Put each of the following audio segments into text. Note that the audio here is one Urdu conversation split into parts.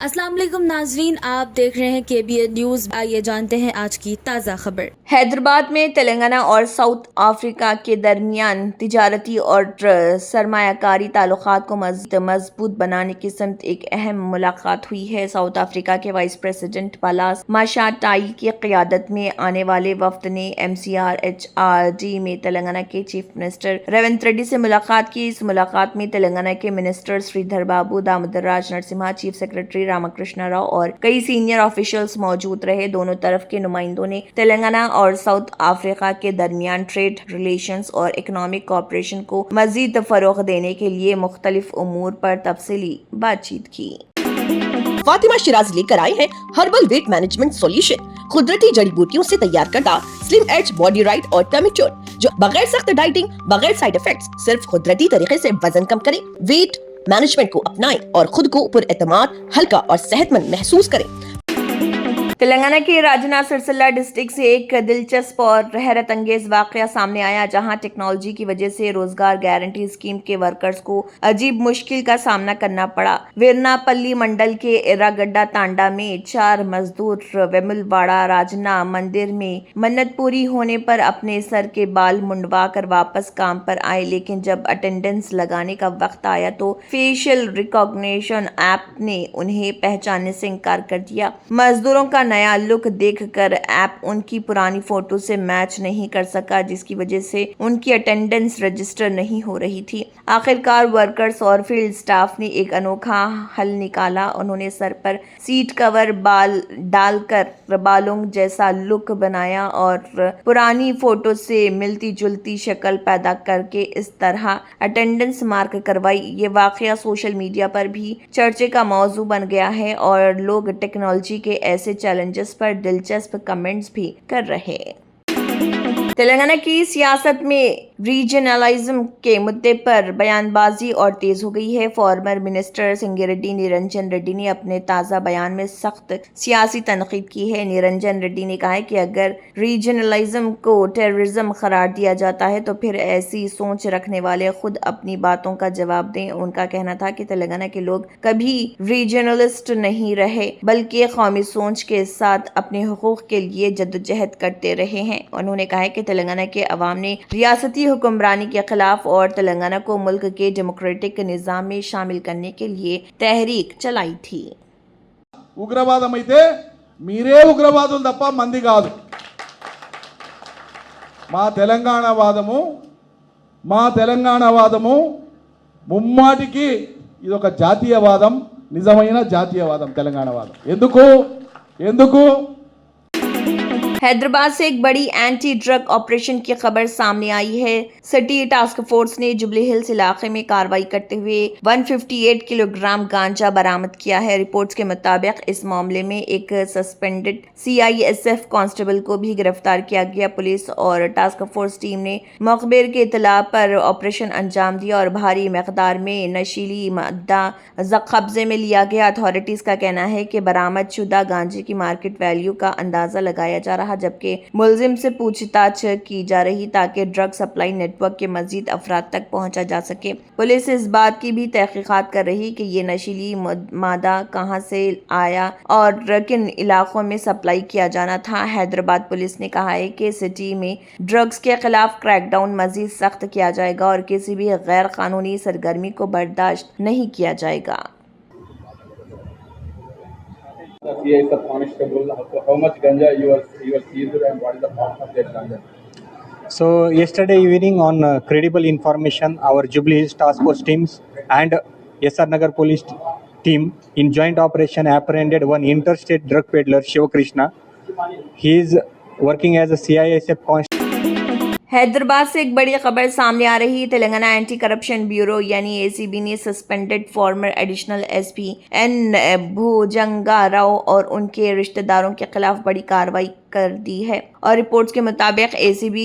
السلام علیکم ناظرین، آپ دیکھ رہے ہیں KBN نیوز۔ آئیے جانتے ہیں آج کی تازہ خبر۔ حیدرآباد میں تلنگانہ اور ساؤتھ افریقہ کے درمیان تجارتی اور سرمایہ کاری تعلقات کو مزید مضبوط بنانے کی سمت ایک اہم ملاقات ہوئی ہے۔ ساؤتھ افریقہ کے وائس پریزیڈنٹ پالاس ماشاٹائی کی قیادت میں آنے والے وفد نے MCRHRD میں تلنگانہ کے چیف منسٹر ریونت ریڈی سے ملاقات کی۔ اس ملاقات میں تلنگانہ کے منسٹر سریدھر بابو، دامودر راج نرسمہا، چیف سیکرٹری رامکرشنا راؤ اور کئی سینئر آفیشلز موجود رہے۔ دونوں طرف کے نمائندوں نے تلنگانہ اور ساؤتھ افریقہ کے درمیان ٹریڈ ریلیشنز اور اکنامک کوآپریشن کو مزید فروغ دینے کے لیے مختلف امور پر تفصیلی بات چیت کی۔ فاطمہ شیرازی لے کر آئے ہیں ہربل ویٹ مینجمنٹ سولوشن، قدرتی جڑی بوٹیوں سے تیار کردہ سلم ایج باڈی رائٹ اور ٹمی ٹیور، جو بغیر سخت ڈائٹنگ، بغیر سائیڈ افیکٹس، صرف قدرتی طریقے سے وزن کم کریں۔ ویٹ مینجمنٹ کو اپنائیں اور خود کو پر اعتماد، ہلکا اور صحت مند محسوس کریں۔ تلنگانہ کے راجنا سرسلہ ڈسٹرکٹ سے ایک دلچسپ اور حیرت انگیز واقعہ سامنے آیا، جہاں ٹیکنالوجی کی وجہ سے روزگار گارنٹی اسکیم کے ورکرز کو عجیب مشکل کا سامنا کرنا پڑا۔ ویرنا پلی منڈل کے ایراگڈا تانڈا میں 4 مزدور ویمل واڑہ راجنا مندر میں منت پوری ہونے پر اپنے سر کے بال منڈوا کر واپس کام پر آئے، لیکن جب اٹینڈنس لگانے کا وقت آیا تو فیشل ریکگنیشن ایپ نے انہیں پہچاننے سے انکار کر دیا۔ مزدوروں کا نیا لک دیکھ کر ایپ ان کی پرانی فوٹو سے میچ نہیں کر سکا، جس کی وجہ سے ان کی اٹینڈنس رجسٹر نہیں ہو رہی تھی۔ آخرکار ورکرز اور فیلڈ سٹاف نے ایک انوکھا حل نکالا۔ انہوں نے سر پر سیٹ کور ڈال کر بالوں جیسا لک بنایا اور پرانی فوٹو سے ملتی جلتی شکل پیدا کر کے اس طرح اٹینڈنس مارک کروائی۔ یہ واقعہ سوشل میڈیا پر بھی چرچے کا موضوع بن گیا ہے اور لوگ ٹیکنالوجی کے ایسے چیلنجز پر دلچسپ کمنٹس بھی کر رہے ہیں۔ تلنگانہ کی سیاست میں ریجنلزم کے مدعے پر بیان بازی اور تیز ہو گئی ہے۔ فارمر منسٹر سنگیریڈی نرنجن ریڈی نے اپنے تازہ بیان میں سخت سیاسی تنقید کی ہے۔ نرنجن ریڈی نے کہا کہ اگر ریجنلزم کو ٹیررزم قرار دیا جاتا ہے تو پھر ایسی سوچ رکھنے والے خود اپنی باتوں کا جواب دیں۔ ان کا کہنا تھا کہ تلنگانہ کے لوگ کبھی ریجنلسٹ نہیں رہے، بلکہ قومی سوچ کے ساتھ اپنے حقوق کے لیے جدوجہد کرتے رہے ہیں۔ انہوں نے کہا کہ تلنگانہ کے عوام نے ریاستی حکمرانی کے خلاف اور تلنگانہ کو ملک کے ڈیموکریٹک نظام میں شامل کرنے کے لیے تحریک چلائی تھی۔ ఉగ్రవాదం అయితే మీరే ఉగ్రవాదులు తప్ప మంది కాదు. మా తెలంగాణ వాదము ముమ్మాటికి ఇదొక జాతీయవాదం, నిజమైన జాతీయవాదం తెలంగాణ వాదం. ఎందుకు حیدرآباد سے ایک بڑی اینٹی ڈرگ آپریشن کی خبر سامنے آئی ہے۔ سٹی ٹاسک فورس نے جبلی ہلز علاقے میں کارروائی کرتے ہوئے 158 کلو گرام گانجا برآمد کیا ہے۔ رپورٹس کے مطابق اس معاملے میں ایک سسپینڈڈ CISF کانسٹیبل کو بھی گرفتار کیا گیا۔ پولیس اور ٹاسک فورس ٹیم نے مخبر کی اطلاع پر آپریشن انجام دیا اور بھاری مقدار میں نشیلی مادہ قبضے میں لیا گیا۔ اتھارٹیز کا کہنا ہے کہ برآمد شدہ گانجے کی مارکیٹ ویلیو کا اندازہ لگایا جا رہا، جبکہ ملزم سے پوچھ تاچھ کی جا رہی تاکہ ڈرگ سپلائی نیٹ ورک کے مزید افراد تک پہنچا جا سکے۔ پولیس اس بات کی بھی تحقیقات کر رہی کہ یہ نشیلی مادہ کہاں سے آیا اور کن علاقوں میں سپلائی کیا جانا تھا۔ حیدرآباد پولیس نے کہا ہے کہ سٹی میں ڈرگز کے خلاف کریک ڈاؤن مزید سخت کیا جائے گا اور کسی بھی غیر قانونی سرگرمی کو برداشت نہیں کیا جائے گا۔ CISF constable, how much ganja you are seized and what is the cost of that ganja? So yesterday evening on credible information, our Jubilee Hills Task Force teams and SR Nagar Police team in joint operation apprehended one interstate drug peddler, Shiva Krishna. He is working as a CISF constable. Hyderabad سے ایک بڑی خبر سامنے آ رہی ہے۔ تلنگانہ اینٹی کرپشن بیورو یعنی ACB نے suspended former additional SP N Bhujanga Rao اور ان کے رشتہ داروں کے خلاف بڑی کارروائی کر دی ہے، اور رپورٹس کے مطابق ACB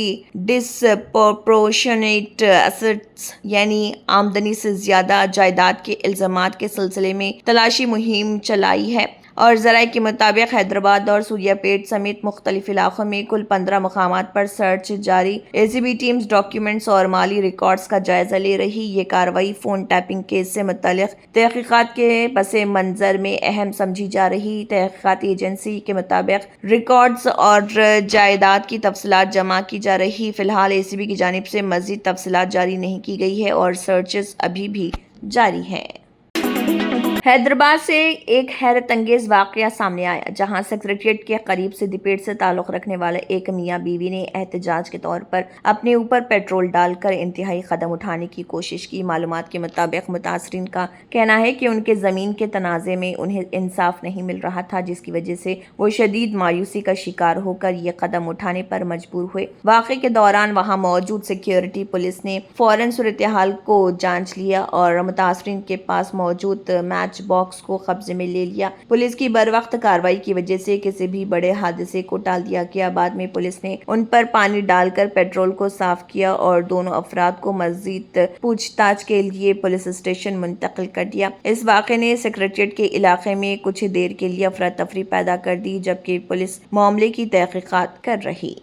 ڈسپروپورشنیٹ ایسٹس یعنی آمدنی سے زیادہ جائیداد کے الزامات کے سلسلے میں تلاشی مہم چلائی ہے۔ اور ذرائع کے مطابق حیدرآباد اور سوریا پیٹ سمیت مختلف علاقوں میں کل 15 مقامات پر سرچ جاری. ACB ٹیمز ڈاکیومنٹس اور مالی ریکارڈز کا جائزہ لے رہی. یہ کارروائی فون ٹیپنگ کیس سے متعلق تحقیقات کے پس منظر میں اہم سمجھی جا رہی. تحقیقاتی ایجنسی کے مطابق ریکارڈز اور جائیداد کی تفصیلات جمع کی جا رہی. فی الحال ACB کی جانب سے مزید تفصیلات جاری نہیں کی گئی ہے اور سرچز ابھی بھی جاری ہیں. حیدرآباد سے ایک حیرت انگیز واقعہ سامنے آیا جہاں سیکریٹریٹ کے قریب سے دیپیٹ سے تعلق رکھنے والے ایک میاں بیوی نے احتجاج کے طور پر اپنے اوپر پیٹرول ڈال کر انتہائی قدم اٹھانے کی کوشش کی. معلومات کے مطابق متاثرین کا کہنا ہے کہ ان کے زمین کے تنازع میں انہیں انصاف نہیں مل رہا تھا جس کی وجہ سے وہ شدید مایوسی کا شکار ہو کر یہ قدم اٹھانے پر مجبور ہوئے. واقعے کے دوران وہاں موجود سیکیورٹی پولیس نے فوراً صورتحال کو جانچ لیا اور متاثرین کے پاس موجود میچ باکس کو قبضے میں لے لیا. پولیس کی بروقت کارروائی کی وجہ سے کسی بھی بڑے حادثے کو ٹال دیا گیا. بعد میں پولیس نے ان پر پانی ڈال کر پیٹرول کو صاف کیا اور دونوں افراد کو مزید پوچھ تاچھ کے لیے پولیس اسٹیشن منتقل کر دیا. اس واقعے نے سیکریٹریٹ کے علاقے میں کچھ دیر کے لیے افراتفری پیدا کر دی جبکہ پولیس معاملے کی تحقیقات کر رہی.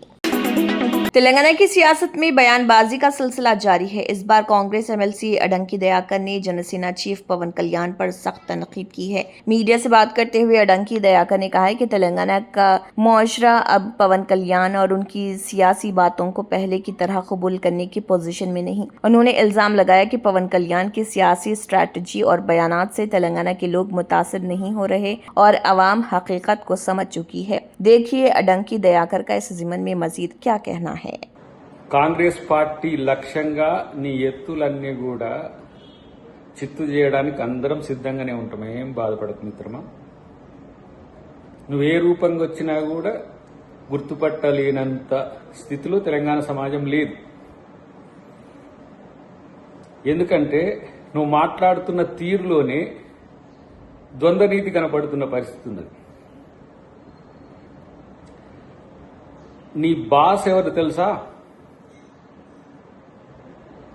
تلنگانہ کی سیاست میں بیان بازی کا سلسلہ جاری ہے. اس بار کانگریس MLC اڈنکی دیاکر نے جنسینا چیف پون کلیان پر سخت تنقید کی ہے. میڈیا سے بات کرتے ہوئے اڈنکی دیاکر نے کہا ہے کہ تلنگانہ کا معاشرہ اب پون کلیان اور ان کی سیاسی باتوں کو پہلے کی طرح قبول کرنے کی پوزیشن میں نہیں. انہوں نے الزام لگایا کہ پون کلیان کی سیاسی اسٹریٹجی اور بیانات سے تلنگانہ کے لوگ متاثر نہیں ہو رہے اور عوام حقیقت کو سمجھ چکی ہے. دیکھیے اڈنکی دیاکر کا اس ضمن میں مزید کیا کہنا ہے. కాంగ్రెస్ పార్టీ లక్ష్యంగా నీ ఎత్తులన్నీ కూడా చిత్తు చేయడానికి అందరం సిద్ధంగానే ఉంటాం. ఏం బాధపడకు మిత్రమా. నువ్వు ఏ రూపంగా వచ్చినా కూడా గుర్తుపట్టలేనంత స్థితిలో తెలంగాణ సమాజం లేదు. ఎందుకంటే నువ్వు మాట్లాడుతున్న తీరులోనే ద్వంద్వ నీతి కనపడుతున్న పరిస్థితి ఉన్నది. నీ బాస్ ఎవరు తెలుసా?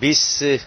20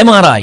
MRI,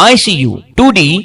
ICU, 2D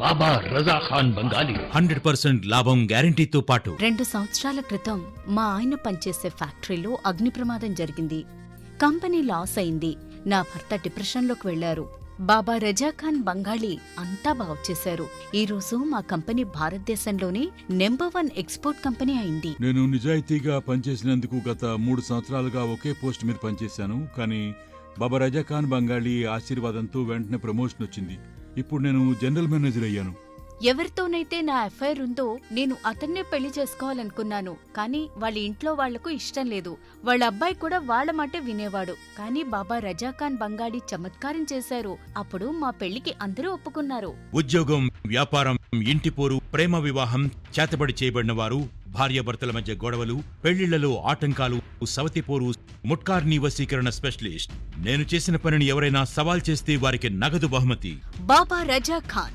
బాబా రజా ఖాన్ బంగాలి 100% లాభం గ్యారెంటీతో పాటు 2 సంవత్సరాల క్రితం మా ఆయన పనిచేసే ఫ్యాక్టరీలో అగ్ని ప్రమాదం జరిగింది. కంపెనీ లాస్ అయింది. నా భర్త డిప్రెషన్లోకి వెళ్లారు. బాబా రజా ఖాన్ బంగాళీ అంతా బాగుచేశారు. ఈ రోజు మా కంపెనీ భారతదేశంలోనే నెంబర్ 1 ఎక్స్పోర్ట్ కంపెనీ అయింది. నేను నిజాయితీగా పనిచేసినందుకు గత 3 సంవత్సరాలుగా ఒకే పోస్ట్ మీద పనిచేశాను. కానీ బాబా రజా ఖాన్ బంగాళీ ఆశీర్వాదంతో వెంటనే ప్రమోషన్ వచ్చింది. ఇప్పుడు నేను జనరల్ మేనేజర్ అయ్యాను. ఎవరితోనైతే నా అఫైర్ ఉందో నేను అతన్నే పెళ్లి చేసుకోవాలనుకున్నాను. కానీ వాళ్ళ ఇంట్లో వాళ్లకు ఇష్టం లేదు. వాళ్ళ అబ్బాయి కూడా వాళ్ళ మాట వినేవాడు. కానీ బాబా రజా ఖాన్ బంగాళీ చమత్కారం చేశారు. అప్పుడు మా పెళ్లికి అందరూ ఒప్పుకున్నారు. ఉద్యోగం, వ్యాపారం, ఇంటి పోరు, ప్రేమ వివాహం, చేతబడి చేయబడిన వారు, భార్యాభర్తల మధ్య గొడవలు, పెళ్లిళ్లలో ఆటంకాలు, సవతిపోరు, ముట్కార్నీ వశీకరణ స్పెషలిస్ట్. నేను చేసిన పనిని ఎవరైనా సవాల్ చేస్తే వారికి నగదు బహుమతి. బాబా రజా ఖాన్,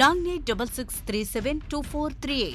9866372438।